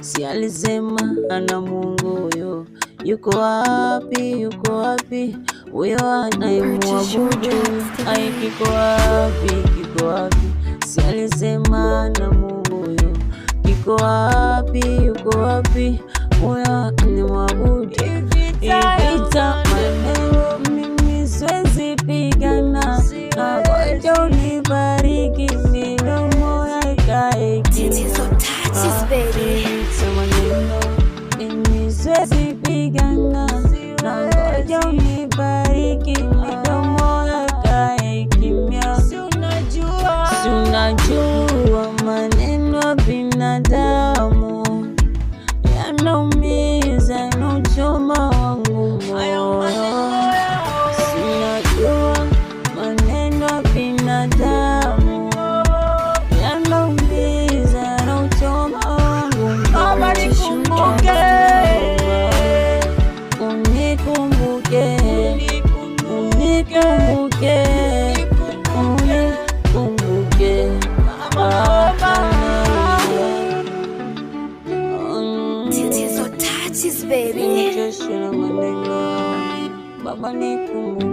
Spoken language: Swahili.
si alisema ana Mungu huyo. Yuko wapi? Yuko wapi huyo anayemwabudu? Ai, kiko wapi? Kiko wapi? Si alisema ana Mungu huyo. Kiko wapi? Yuko wapi huyo anayemwabudu? Vita maneno mimi siwezi pigana, ngoja unibariki midomo yakae kimya. Siwezi pigana, ngoja unibariki midomo yakae kimya. Si unajua maneno ya binadamu yanaumiza, yanauchoma wangu moyo. Si unajua maneno ya binadamu yanaumiza, yanauchoma wangu moyo. Unikumbuke, unikumbuke, unikumbuke. Tatizo touches baby. Baba nikumbuke.